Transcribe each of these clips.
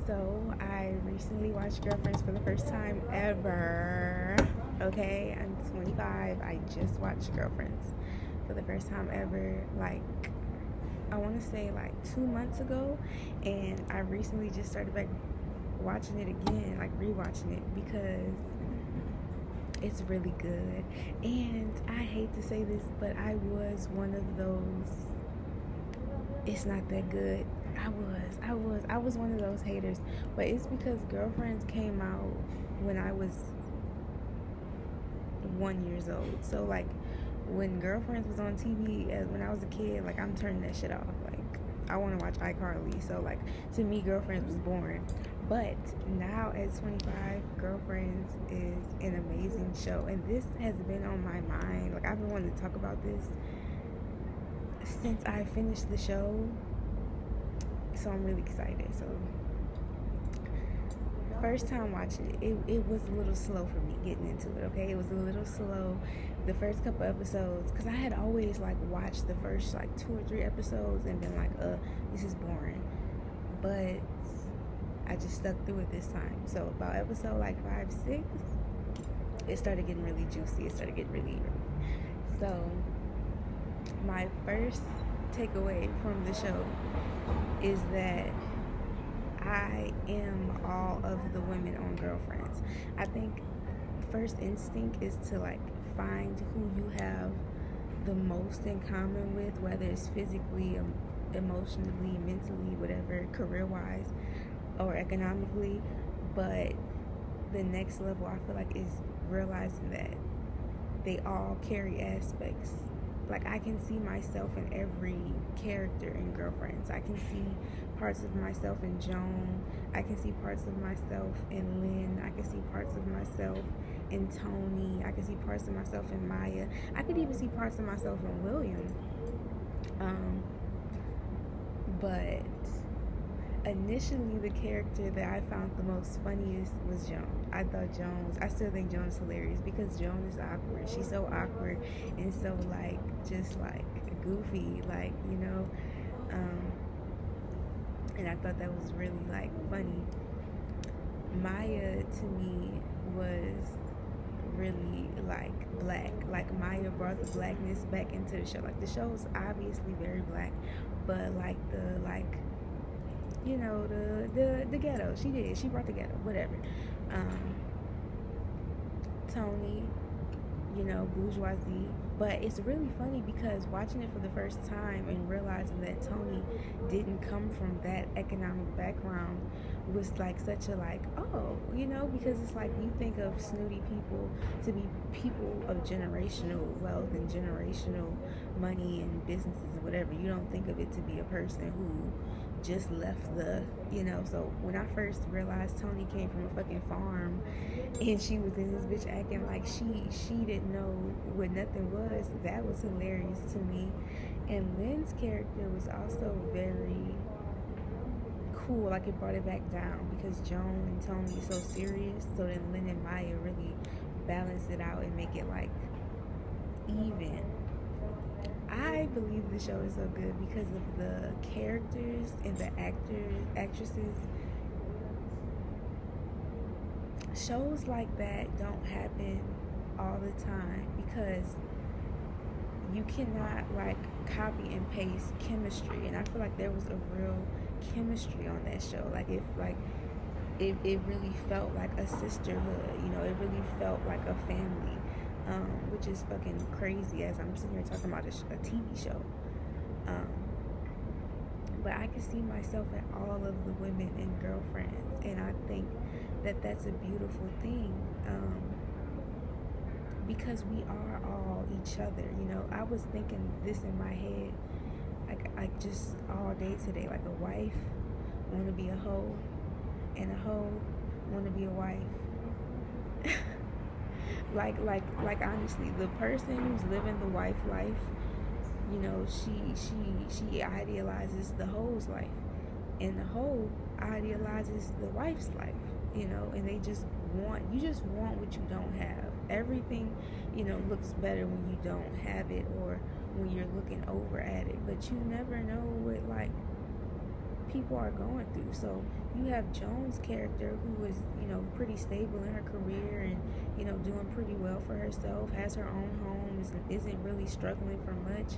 So I recently watched Girlfriends for the first time ever. Okay, I'm 25. I just watched Girlfriends for the first time ever. Like, I want to say like 2 months ago, and I recently just started back watching it again, like rewatching it because it's really good. And I hate to say this, but I was one of those. It's not that good. I was one of those haters, but it's because Girlfriends came out when I was 1 years old. So like, when Girlfriends was on TV as when I was a kid, like I'm turning that shit off. Like I want to watch iCarly. So like to me, Girlfriends was boring. But now at 25, Girlfriends is an amazing show, and this has been on my mind. Like I've been wanting to talk about this since I finished the show, so I'm really excited. So first time watching it was a little slow for me getting into it. Okay, it was a little slow the first couple episodes because I had always like watched the first like 2 or 3 episodes and been like, this is boring. But I just stuck through it this time. So about episode like 5, 6, it started getting really juicy. It started getting really. So my first takeaway from the show is that I am all of the women on Girlfriends. I think first instinct is to like find who you have the most in common with, whether it's physically, emotionally, mentally, whatever, career-wise, or economically. But the next level, I feel like, is realizing that they all carry aspects. Like I can see myself in every character in Girlfriends. I can see parts of myself in Joan. I can see parts of myself in Lynn. I can see parts of myself in Tony. I can see parts of myself in Maya. I could even see parts of myself in William. But initially, the character that I found the most funniest was Joan. I still think Joan is hilarious because Joan is awkward. She's so awkward and so like, just like goofy, like, and I thought that was really like funny. Maya to me was really like black. Like Maya brought the blackness back into the show. Like the show is obviously very black, but like the ghetto. She brought the ghetto, whatever. Tony, bourgeoisie. But it's really funny because watching it for the first time and realizing that Tony didn't come from that economic background was like such a like, because it's like you think of snooty people to be people of generational wealth and generational money and businesses and whatever. You don't think of it to be a person who just left so when I first realized Tony came from a fucking farm and she was in this bitch acting like she didn't know what nothing was, that was hilarious to me. And Lynn's character was also very cool. Like it brought it back down because Joan and Tony is so serious, so then Lynn and Maya really balance it out and make it like even. I believe the show is so good because of the characters and the actresses. Shows like that don't happen all the time because you cannot like copy and paste chemistry, and I feel like there was a real chemistry on that show. Like it really felt like a sisterhood. It really felt like a family. Which is fucking crazy as I'm sitting here talking about a TV show. But I can see myself in all of the women in Girlfriends, and I think that that's a beautiful thing, because we are all each other. I was thinking this in my head, like just all day today. Like a wife want to be a hoe, and a hoe want to be a wife. like honestly, the person who's living the wife life, she idealizes the hoe's life, and the hoe idealizes the wife's life, and you just want what you don't have. Everything, looks better when you don't have it or when you're looking over at it, but you never know what like people are going through. So you have Joan's character, who is, pretty stable in her career and, doing pretty well for herself, has her own home, isn't really struggling for much,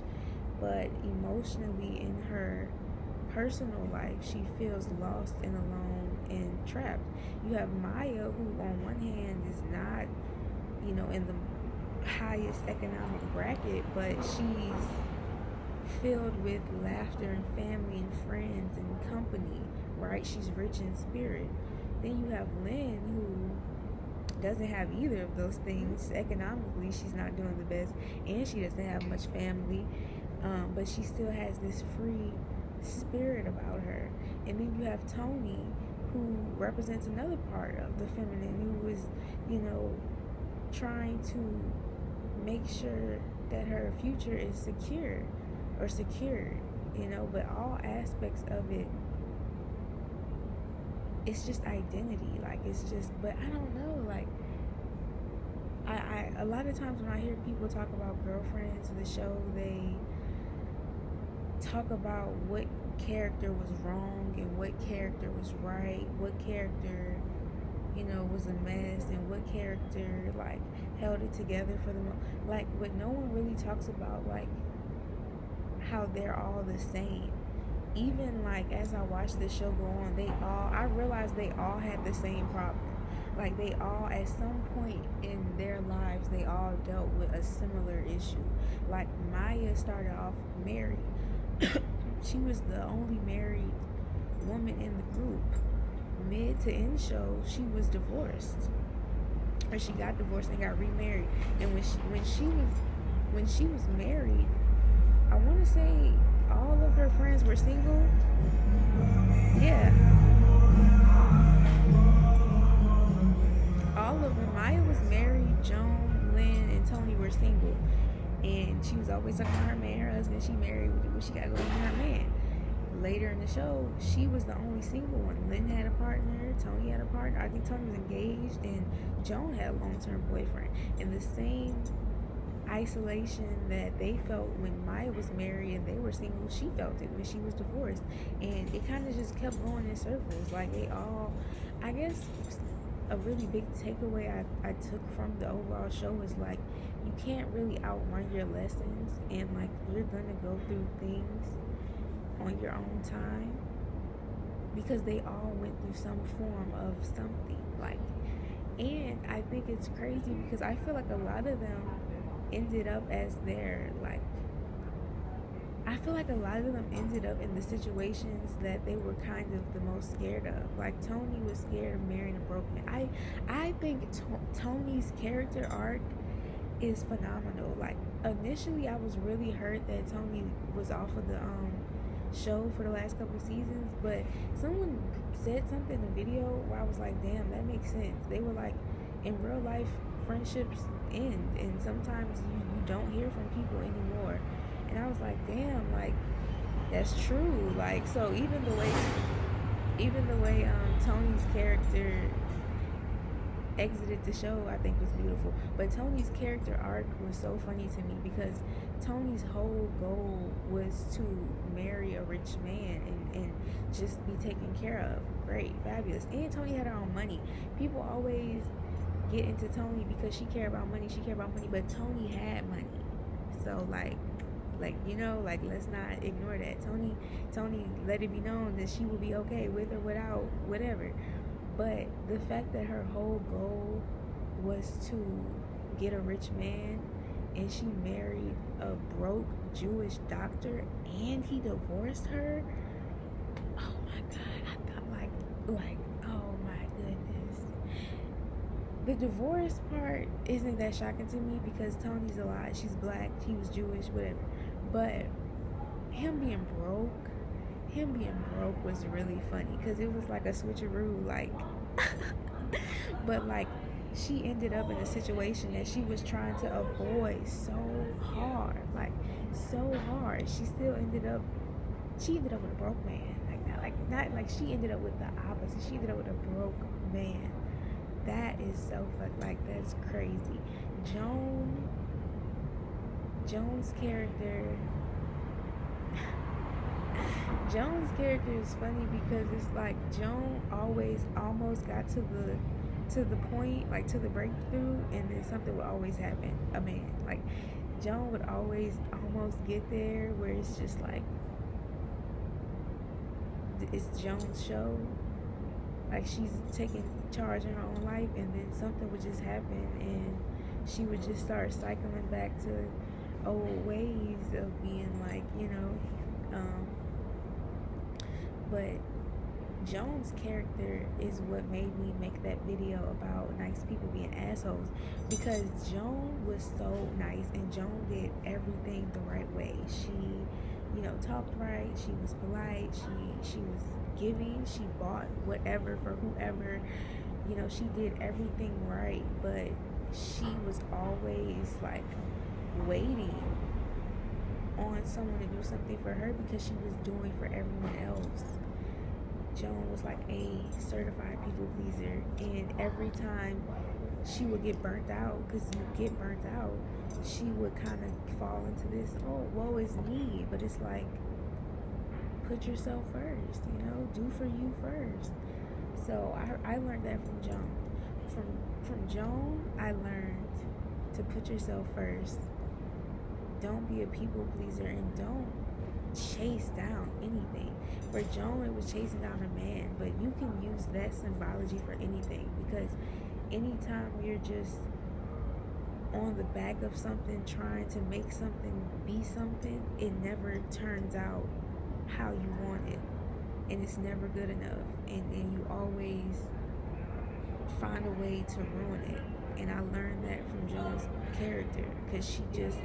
but emotionally in her personal life, she feels lost and alone and trapped. You have Maya, who on one hand is not, in the highest economic bracket, but she's filled with laughter and family and friends and company, right? She's rich in spirit. Then you have Lynn, who doesn't have either of those things. Economically, she's not doing the best, and she doesn't have much family, but she still has this free spirit about her. And then you have Tony, who represents another part of the feminine, who is, trying to make sure that her future is secure or secured, but all aspects of it, it's just identity. Like, it's just, but I don't know, like, I a lot of times when I hear people talk about Girlfriends, the show, they talk about what character was wrong and what character was right, what character, was a mess, and what character, like, held it together for them. Like, but no one really talks about, like, how they're all the same. Even, like, as I watched the show go on, I realized they all had the same problem. Like, they all, at some point in their lives, they all dealt with a similar issue. Like, Maya started off married. She was the only married woman in the group. Mid to end show, she was divorced, or she got divorced and got remarried. And when she was married, I want to say all of her friends were single. Yeah, all of them. Maya was married. Joan, Lynn, and Tony were single, and she was always talking about her man, her husband. She married. She got to go with her man. Later in the show, she was the only single one. Lynn had a partner, Tony had a partner. I think Tony was engaged, and Joan had a long-term boyfriend. And the same isolation that they felt when Maya was married and they were single, she felt it when she was divorced. And it kind of just kept going in circles. Like, they all, I guess, a really big takeaway I took from the overall show is, like, you can't really outrun your lessons, and, like, you're gonna go through things on your own time, because they all went through some form of something. Like, and I think it's crazy because I feel like a lot of them ended up as their, like, I feel like a lot of them ended up in the situations that they were kind of the most scared of. Like, Tony was scared of marrying a broke man. I think Tony's character arc is phenomenal. Like, initially I was really hurt that Tony was off of the show for the last couple seasons, but someone said something in the video where I was like, damn, that makes sense. They were like, in real life, friendships end, and sometimes you don't hear from people anymore. And I was like, damn, like, that's true. Like, so even the way Tony's character exited the show, I think, was beautiful. But Tony's character arc was so funny to me because Tony's whole goal was to marry a rich man and just be taken care of. Great, fabulous. And Tony had her own money. People always get into Tony because she cared about money, but Tony had money. So, like, let's not ignore that. Tony let it be known that she will be okay with or without whatever. But the fact that her whole goal was to get a rich man, and she married a broke Jewish doctor, and he divorced her. Oh my God, I'm like, oh my goodness. The divorce part isn't that shocking to me because Tony's alive. She's black. He was Jewish, whatever. But him being broke was really funny because it was like a switcheroo, like, but like, she ended up in a situation that she was trying to avoid so hard. She ended up with a broke man. She ended up with the opposite. She ended up with a broke man. That is so that's crazy. Joan's character, Joan's character is funny because it's like Joan always almost got to the point, like to the breakthrough, and then something would always happen. A man, like Joan would always almost get there, where it's just like it's Joan's show. Like she's taking charge in her own life, and then something would just happen, and she would just start cycling back to old ways of being like, but Joan's character is what made me make that video about nice people being assholes, because Joan was so nice and Joan did everything the right way. She, talked right, she was polite, she was giving, she bought whatever for whoever, she did everything right, but she was always like waiting on someone to do something for her because she was doing for everyone else. Joan was like a certified people pleaser, and every time she would get burnt out, because you get burnt out, she would kind of fall into this, oh, woe is me, but it's like, put yourself first, do for you first. So I learned that from Joan. From Joan, I learned to put yourself first. Don't be a people pleaser, and don't chase down anything. For Joan, it was chasing down a man, but you can use that symbology for anything, because anytime you're just on the back of something trying to make something be something, it never turns out how you want it, and it's never good enough, and you always find a way to ruin it. And I learned that from Joan's character, because she just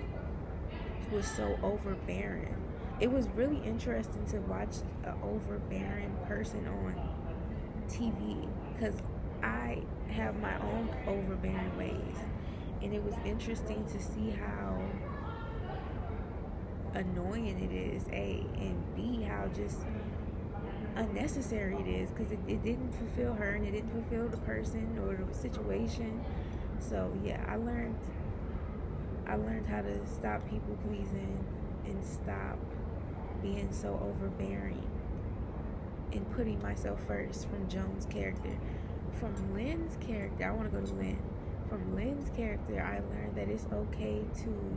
was so overbearing. It was really interesting to watch an overbearing person on TV, because I have my own overbearing ways, and it was interesting to see how annoying it is, A, and B, how just unnecessary it is, because it didn't fulfill her, and it didn't fulfill the person or the situation. So yeah, I learned how to stop people pleasing and stop being so overbearing and putting myself first, from Joan's character. From Lynn's character, I want to go to Lynn. From Lynn's character, I learned that it's okay to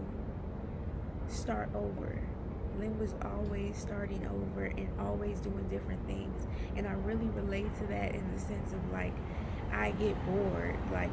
start over. Lynn was always starting over and always doing different things, and I really relate to that, in the sense of like, I get bored, like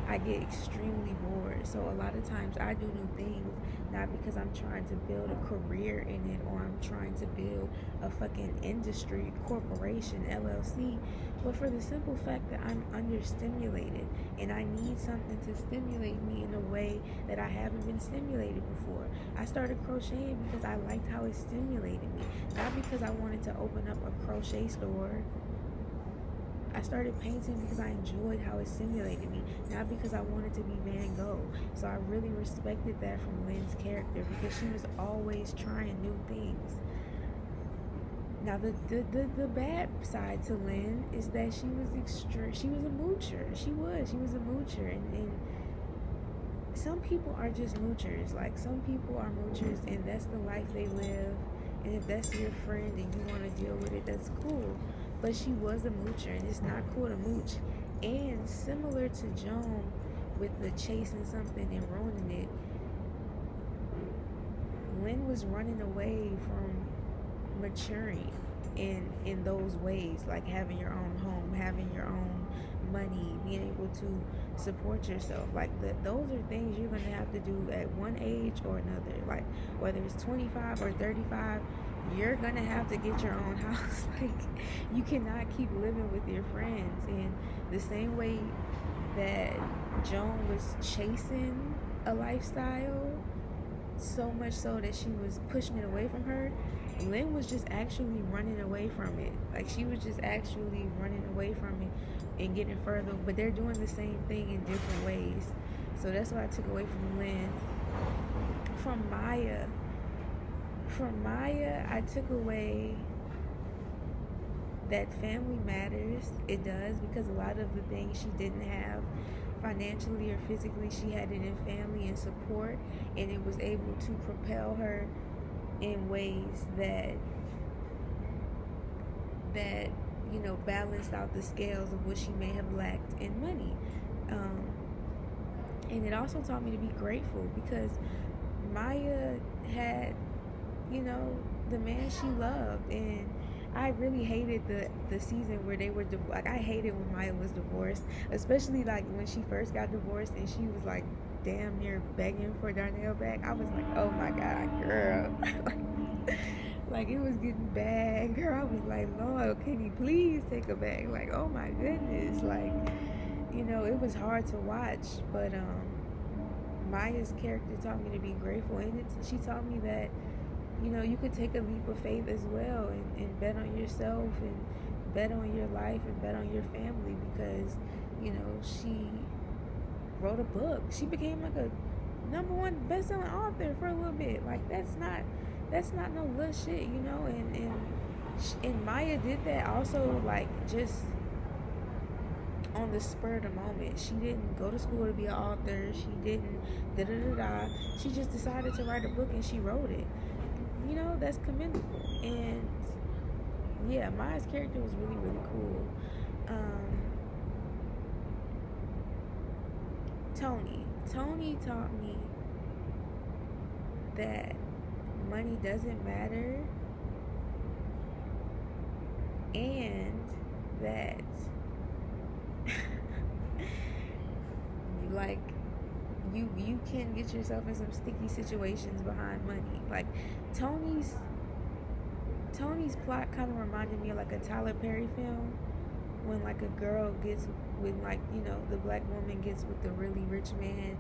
I get extremely bored. So a lot of times I do new things, not because I'm trying to build a career in it, or I'm trying to build a fucking industry, corporation, LLC, but for the simple fact that I'm understimulated, and I need something to stimulate me in a way that I haven't been stimulated before. I started crocheting because I liked how it stimulated me, not because I wanted to open up a crochet store. I started painting because I enjoyed how it stimulated me, not because I wanted to be Van Gogh. So I really respected that from Lynn's character, because she was always trying new things. Now the bad side to Lynn is that she was extreme. She was a moocher. She was a moocher, and some people are just moochers. Like, some people are moochers, and that's the life they live. And if that's your friend and you want to deal with it, that's cool. But she was a moocher, and it's not cool to mooch. And similar to Joan with the chasing something and ruining it, Lynn was running away from maturing in those ways, like having your own home, having your own money, being able to support yourself. Like, those are things you're going to have to do at one age or another. Like, whether it's 25 or 35, you're going to have to get your own house. Like, you cannot keep living with your friends. And the same way that Joan was chasing a lifestyle, so much so that she was pushing it away from her, Lynn was just actually running away from it. Like, she was just actually running away from it and getting further. But they're doing the same thing in different ways. So that's what I took away from Lynn. From Maya, I took away that family matters. It does, because a lot of the things she didn't have financially or physically, she had it in family and support, and it was able to propel her in ways that that, you know, balanced out the scales of what she may have lacked in money. Um, and it also taught me to be grateful because Maya had, you know, the man she loved, and I really hated the season where they were like, I hated when Maya was divorced, especially like when she first got divorced and she was like damn near begging for Darnell back. I was like, oh my god, girl. Like it was getting bad, girl. I was like, Lord, can you please take her back? Like, oh my goodness, like, you know, it was hard to watch, but Maya's character taught me to be grateful, and she taught me that, you know, you could take a leap of faith as well, and bet on yourself and bet on your life and bet on your family, because, you know, she wrote a book. She became like a #1 best-selling author for a little bit. Like that's not no little shit, you know. And Maya did that also, like, just on the spur of the moment. She didn't go to school to be an author. She didn't da da da da. She just decided to write a book and she wrote it. You know, that's commendable. And yeah, Maya's character was really, really cool. Tony taught me that money doesn't matter, and that like you can get yourself in some sticky situations behind money. Like Tony's plot kind of reminded me of like a Tyler Perry film, when like a girl gets with, like, you know, the black woman gets with the really rich man,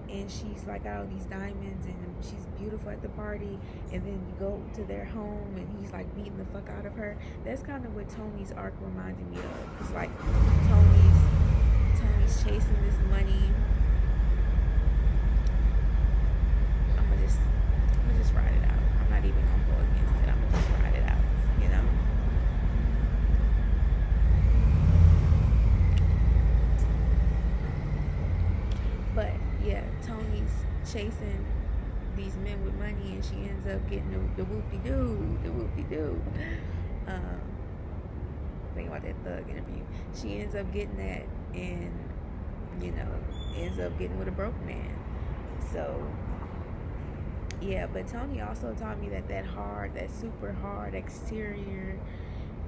and she's like got all these diamonds and she's beautiful at the party, and then you go to their home and he's like beating the fuck out of her. That's kind of what Tony's arc reminded me of. It's like Tony's chasing this money. I'm gonna just ride it out. I'm not even gonna go against it. I'm gonna just ride it out, you know. But yeah, Tony's chasing these men with money, and she ends up getting the whoop-de-doo. Think about that Thug interview. She ends up getting that, and, you know, ends up getting with a broke man. So yeah, but Tony also taught me that that super hard exterior,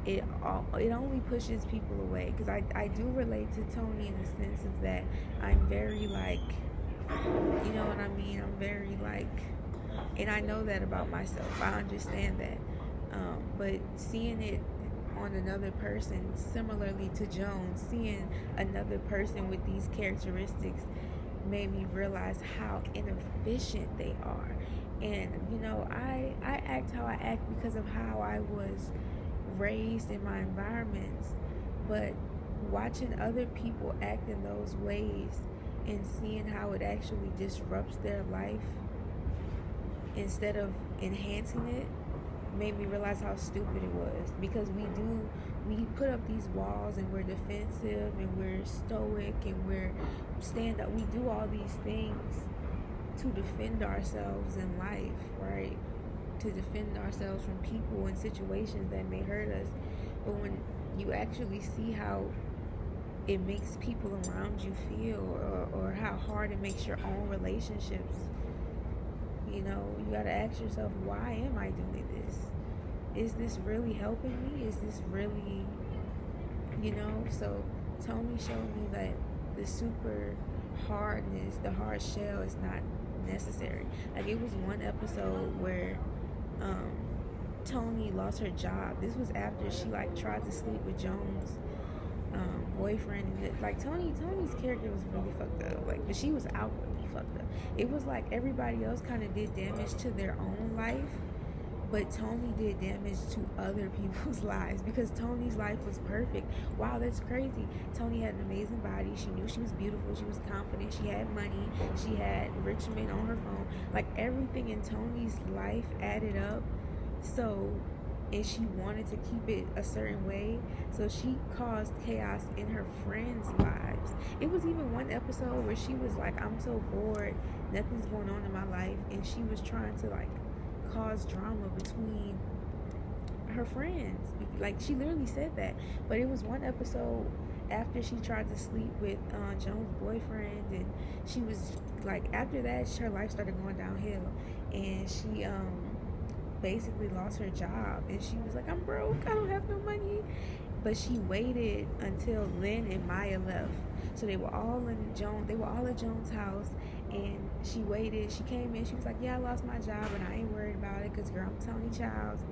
it only pushes people away. Because I do relate to Tony in the sense of that I'm very, like, you know what I mean, I'm very, like, and I know that about myself, I understand that, but seeing it on another person, similarly to Jones, seeing another person with these characteristics made me realize how inefficient they are. And, you know, I act how I act because of how I was raised in my environments, but watching other people act in those ways and seeing how it actually disrupts their life instead of enhancing it made me realize how stupid it was. Because we put up these walls, and we're defensive, and we're stoic, and we're stand up. We do all these things to defend ourselves in life, right? To defend ourselves from people and situations that may hurt us. But when you actually see how it makes people around you feel, or how hard it makes your own relationships, you know, you gotta ask yourself, why am I doing this? Is this really helping me? Is this really, you know? So Tony showed me that the super hardness, the hard shell, is not necessary. Like, it was one episode where Tony lost her job. This was after she, like, tried to sleep with Jones' boyfriend, and like Tony's character was really fucked up. Like, but she was outwardly fucked up. It was like everybody else kind of did damage to their own life, but Tony did damage to other people's lives, because Tony's life was perfect. Wow, that's crazy. Tony had an amazing body. She knew she was beautiful. She was confident. She had money. She had rich men on her phone. Like, everything in Tony's life added up. So, and she wanted to keep it a certain way, so she caused chaos in her friends' lives. It was even one episode where she was like, I'm so bored, nothing's going on in my life, and she was trying to, like, cause drama between her friends. Like, she literally said that. But it was one episode after she tried to sleep with Joan's boyfriend, and she was like, after that, her life started going downhill, and she basically lost her job, and she was like, I'm broke, I don't have no money. But she waited until Lynn and Maya left. So they were all at Joan's house, and she waited. She came in, she was like, yeah, I lost my job, and I ain't worried about it, because girl, I'm Tony Childs.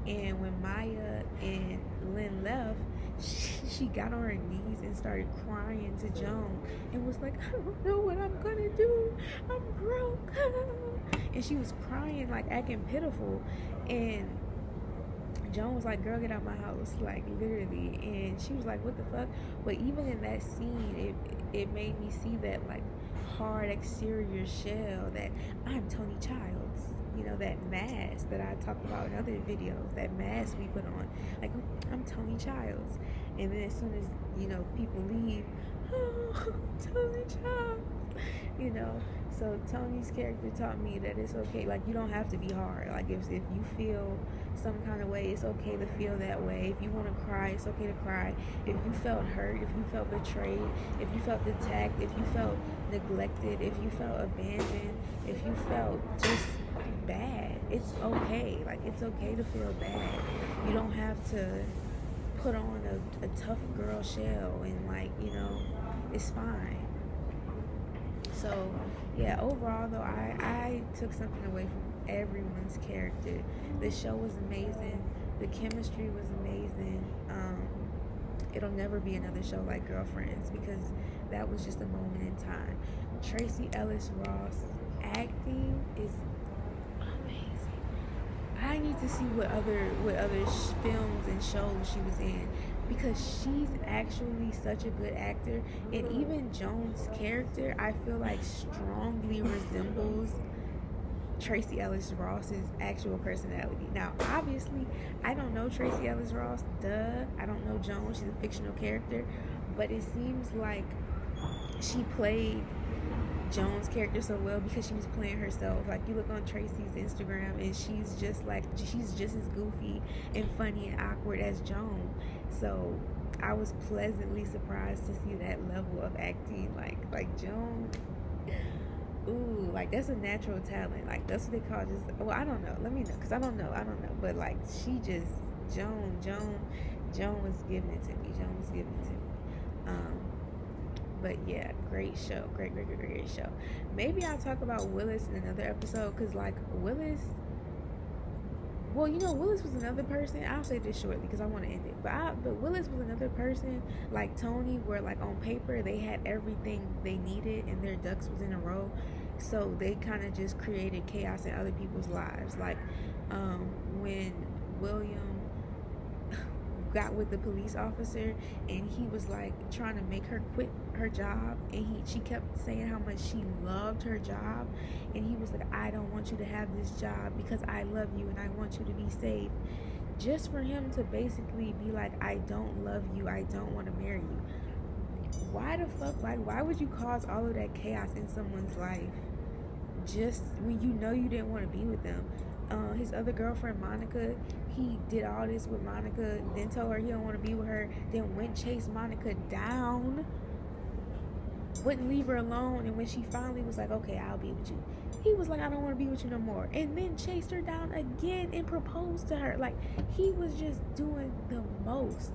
And when Maya and Lynn left, she got on her knees and started crying to Joan, and was like, I don't know what I'm gonna do, I'm broke. And she was crying, like acting pitiful, and Joan was like, girl, get out my house, like literally. And she was like, what the fuck? But even in that scene, it made me see that like hard exterior shell that I'm Tony Childs. You know, that mask that I talked about in other videos, that mask we put on. Like, I'm Tony Childs. And then as soon as, you know, people leave, oh, Tony Childs. You know, so Tony's character taught me that it's okay. Like, you don't have to be hard. Like, if you feel some kind of way, it's okay to feel that way. If you want to cry, it's okay to cry. If you felt hurt, if you felt betrayed, if you felt attacked, if you felt neglected, if you felt abandoned, if you felt just bad, it's okay. Like, it's okay to feel bad. You don't have to put on a tough girl shell, and like, you know, it's fine. So yeah, overall though, I took something away from everyone's character. The show was amazing, the chemistry was amazing. It'll never be another show like Girlfriends, because that was just a moment in time. Tracee Ellis Ross acting is amazing. I need to see what other films and shows she was in, because she's actually such a good actor. And even Joan's character, I feel like, strongly resembles Tracee Ellis Ross's actual personality. Now, obviously, I don't know Tracee Ellis Ross, I don't know Joan, she's a fictional character, but it seems like she played Joan's character so well because she was playing herself. Like, you look on Tracee's Instagram, and she's just as goofy and funny and awkward as Joan. So I was pleasantly surprised to see that level of acting. Like Joan, ooh, like, that's a natural talent. Like, that's what they call just, well, I don't know, let me know, because I don't know, but like, she just, Joan was giving it to me. But yeah, great show, great show. Maybe I'll talk about Willis in another episode, because like, Willis, well, you know, Willis was another person. I'll say this shortly because I want to end it. But Willis was another person like Tony, where like on paper they had everything they needed and their ducks was in a row. So they kind of just created chaos in other people's lives. Like when William got with the police officer, and he was like trying to make her quit her job, and she kept saying how much she loved her job, and he was like, I don't want you to have this job because I love you and I want you to be safe. Just for him to basically be like, I don't love you, I don't want to marry you. Why the fuck, like, why would you cause all of that chaos in someone's life just when you know you didn't want to be with them? His other girlfriend, Monica, he did all this with Monica, then told her he don't want to be with her, then went chased Monica down, wouldn't leave her alone, and when she finally was like, okay, I'll be with you, he was like, I don't want to be with you no more, and then chased her down again and proposed to her. Like, he was just doing the most.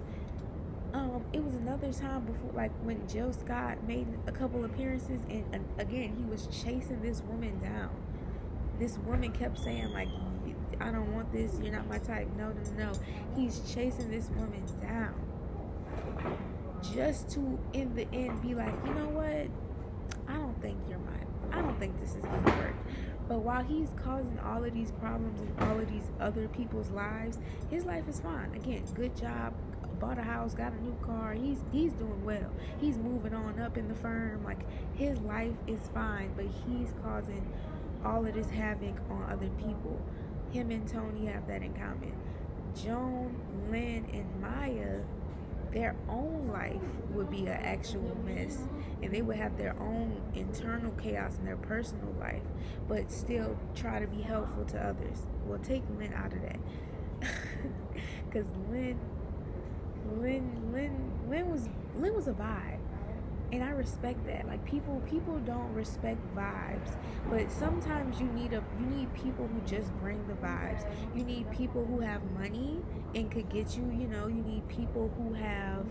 It was another time before, like when Jill Scott made a couple appearances, and again, he was chasing this woman down. This woman kept saying, like, I don't want this, you're not my type, no. He's chasing this woman down just to, in the end, be like, you know what, I don't think this is gonna work. But while he's causing all of these problems in all of these other people's lives, his life is fine. Again, good job, bought a house, got a new car, he's doing well, he's moving on up in the firm, like, his life is fine, but he's causing all of this havoc on other people. Him and Tony have that in common. Joan, Lynn, and Maya, their own life would be an actual mess, and they would have their own internal chaos in their personal life, but still try to be helpful to others. Well, take Lynn out of that. Cause Lynn was a vibe, and I respect that. Like people don't respect vibes, but sometimes you need people who just bring the vibes. You need people who have money and could get you. You know, you need people who have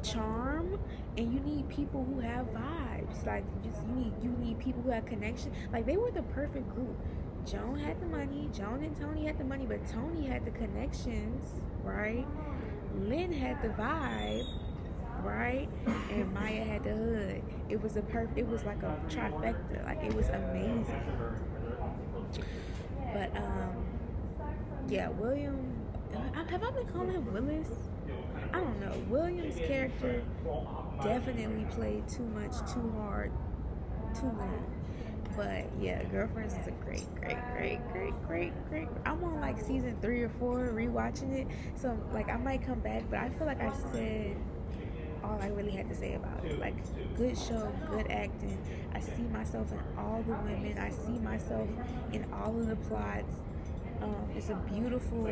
charm, and you need people who have vibes. Like you need people who have connection. Like they were the perfect group. Joan had the money. Joan and Tony had the money, but Tony had the connections, right? Lynn had the vibe, right? And Maya had the hood. It was it was like a trifecta. Like it was amazing. But yeah, William. Have I been calling him Willis? I don't know. William's character definitely played too much, too hard, too long. But yeah, Girlfriends is a great. I'm on like season 3 or 4, rewatching it. So like I might come back, but I feel like I said all I really had to say about it. Like, good show, good acting. I see myself in all the women. I see myself in all of the plots. It's a beautiful,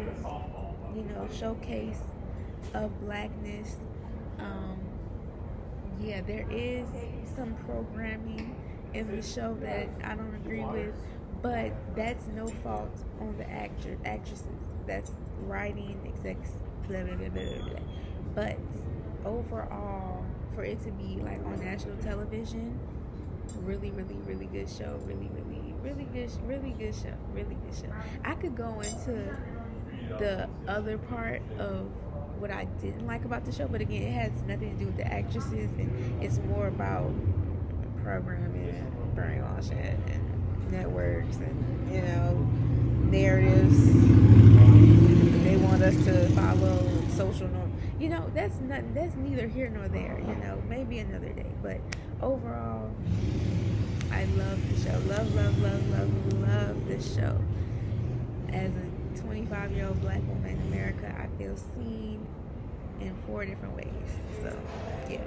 showcase of blackness. Yeah, there is some programming in the show that I don't agree with, but that's no fault on the actresses. That's writing, execs, blah blah blah blah blah. But overall, for it to be like on national television, really good show. Really good show. I could go into the other part of what I didn't like about the show, but again, it has nothing to do with the actresses, and it's more about programming and brainwashing and networks and narratives. They want us to follow social norms. That's neither here nor there. Maybe another day. But overall, I love the show. Love this show. As a 25-year-old black woman in America, I feel seen in 4 different ways. So, yeah.